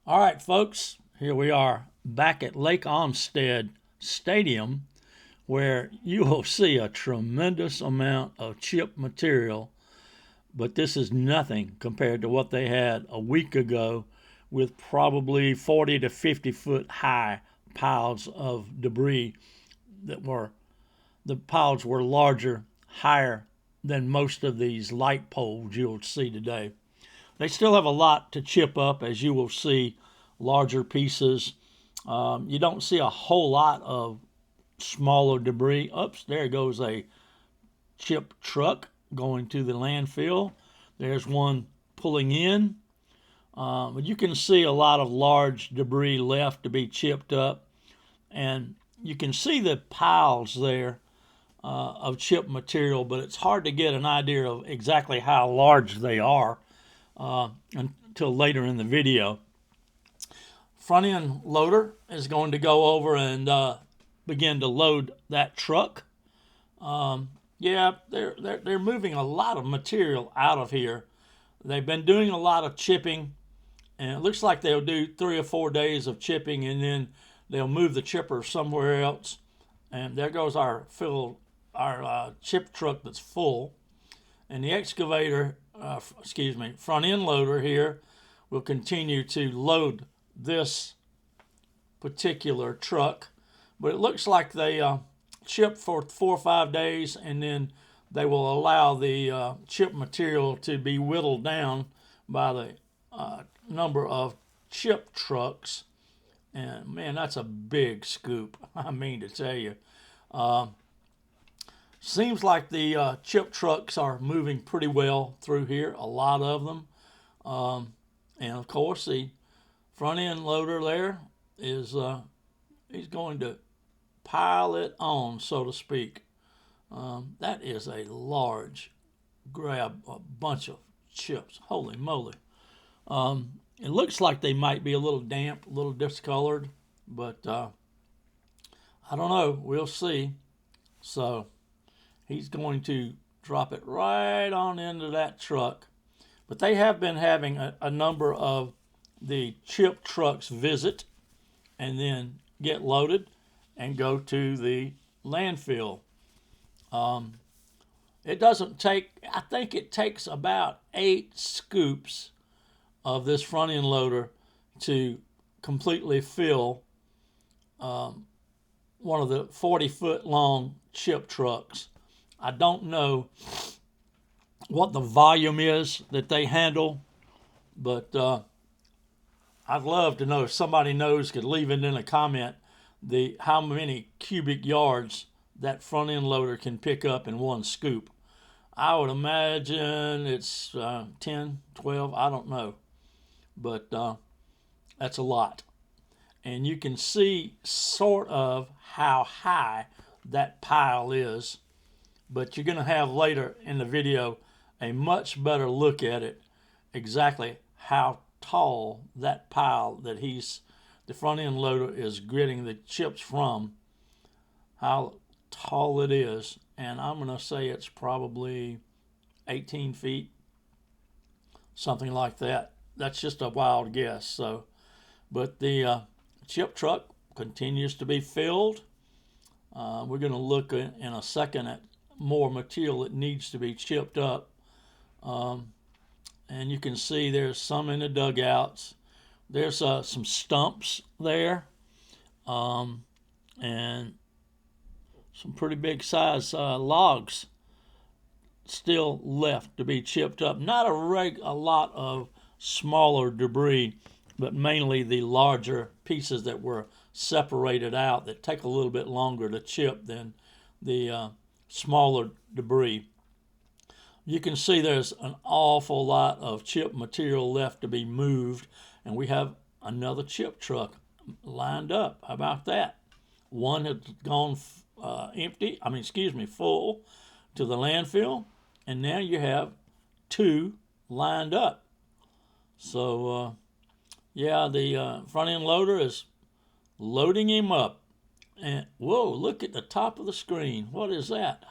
All right, folks, here we are back at Lake Olmstead Stadium, where you will see a tremendous amount of chip material, but this is nothing compared to what they had a week ago with probably 40 to 50 foot high piles of debris that were the piles were larger, higher than most of these light poles you'll see today. They still have a lot to chip up, as you will see larger pieces. You don't see a whole lot of smaller debris. Oops, there goes a chip truck going to the landfill. There's one pulling in. But you can see a lot of large debris left to be chipped up. And you can see the piles there of chip material, but it's hard to get an idea of exactly how large they are until later in the video. Front end loader is going to go over and begin to load that truck. Yeah, they're moving a lot of material out of here. They've been doing a lot of chipping, and it looks like they'll do 3 or 4 days of chipping, and then they'll move the chipper somewhere else. And there goes our chip truck that's full, and the excavator, front end loader here will continue to load this particular truck. But it looks like they chip for 4 or 5 days, and then they will allow the chip material to be whittled down by the number of chip trucks. And man, that's a big scoop. I mean to tell you. Seems like the chip trucks are moving pretty well through here, a lot of them. And of course, the front end loader there is he's going to pile it on, so to speak. That is a large grab, a bunch of chips. Holy moly. It looks like they might be a little damp, a little discolored, but I don't know. We'll see. So he's going to drop it right on into that truck. But they have been having a number of the chip trucks visit and then get loaded and go to the landfill. It doesn't take, I think it takes about 8 scoops of this front end loader to completely fill one of the 40-foot long chip trucks. I don't know what the volume is that they handle, but I'd love to know if somebody knows, could leave it in a comment, how many cubic yards that front end loader can pick up in one scoop. I would imagine it's 10, 12, I don't know, but that's a lot. And you can see sort of how high that pile is, but you're going to have later in the video a much better look at it, exactly how tall that pile that the front end loader is getting the chips from, how tall it is. And I'm going to say it's probably 18 feet, something like that. That's just a wild guess. So, but the chip truck continues to be filled. We're going to look in a second at more material that needs to be chipped up. And you can see there's some in the dugouts. There's some stumps there, and some pretty big size logs still left to be chipped up. Not a lot of smaller debris, but mainly the larger pieces that were separated out that take a little bit longer to chip than the smaller debris. You can see there's an awful lot of chip material left to be moved, and we have another chip truck lined up. How about that? One has gone full to the landfill, and now you have 2 lined up. So, yeah, the front end loader is loading him up. And whoa, look at the top of the screen. What is that?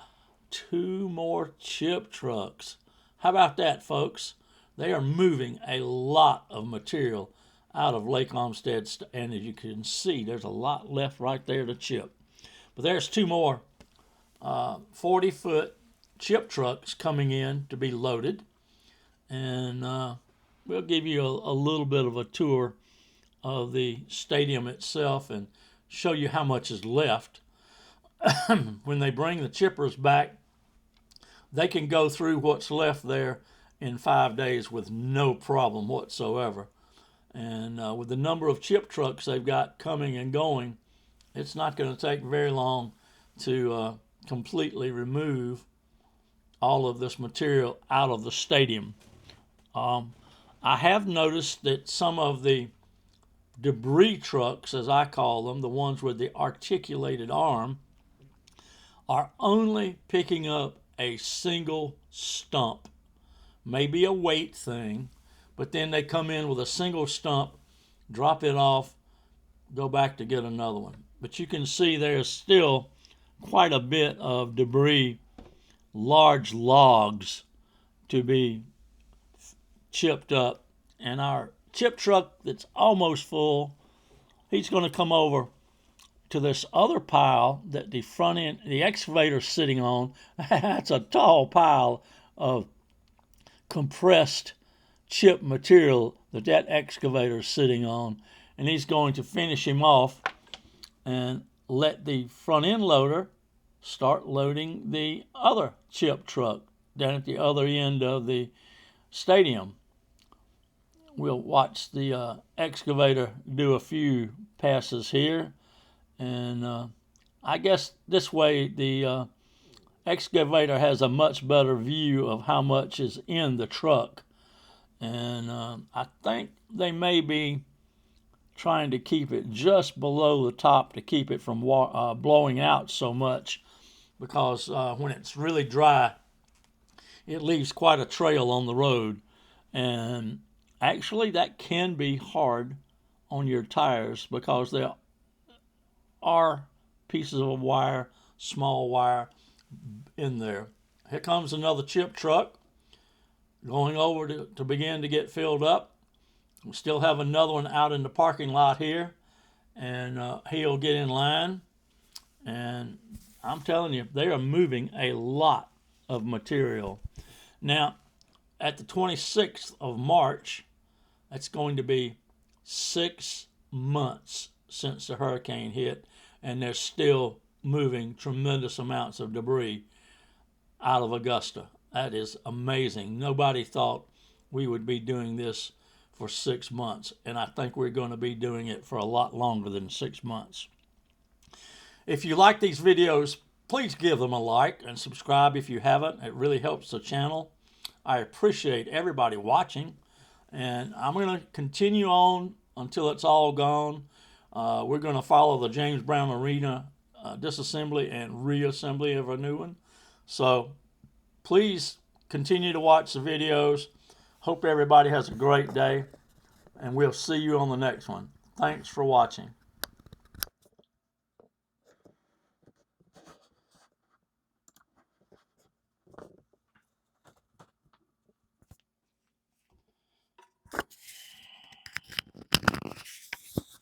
2 more chip trucks. How about that, folks? They are moving a lot of material out of Lake Olmstead, and as you can see, there's a lot left right there to chip. But there's two more 40-foot chip trucks coming in to be loaded, and we'll give you a little bit of a tour of the stadium itself and show you how much is left. When they bring the chippers back, they can go through what's left there in 5 days with no problem whatsoever. And with the number of chip trucks they've got coming and going, it's not going to take very long to completely remove all of this material out of the stadium. I have noticed that some of the debris trucks, as I call them, the ones with the articulated arm, are only picking up a single stump. Maybe a weight thing, but then they come in with a single stump, drop it off, go back to get another one. But you can see there's still quite a bit of debris, large logs to be chipped up. And our chip truck that's almost full, he's going to come over to this other pile that the front end, the excavator's sitting on. That's a tall pile of compressed chip material that excavator's sitting on, and he's going to finish him off and let the front end loader start loading the other chip truck down at the other end of the stadium. We'll watch the excavator do a few passes here, and I guess this way the excavator has a much better view of how much is in the truck. And I think they may be trying to keep it just below the top to keep it from blowing out so much, because when it's really dry, it leaves quite a trail on the road. And actually, that can be hard on your tires, because there are pieces of wire, small wire, in there. Here comes another chip truck going over to begin to get filled up. We still have another one out in the parking lot here, and he'll get in line. And I'm telling you, they are moving a lot of material. Now, at the 26th of March, that's going to be 6 months since the hurricane hit, and they're still moving tremendous amounts of debris out of Augusta. That is amazing. Nobody thought we would be doing this for 6 months, and I think we're going to be doing it for a lot longer than 6 months. If you like these videos, please give them a like and subscribe if you haven't. It really helps the channel. I appreciate everybody watching, and I'm going to continue on until it's all gone. We're going to follow the James Brown Arena disassembly and reassembly of a new one. So please continue to watch the videos. Hope everybody has a great day, and we'll see you on the next one. Thanks for watching.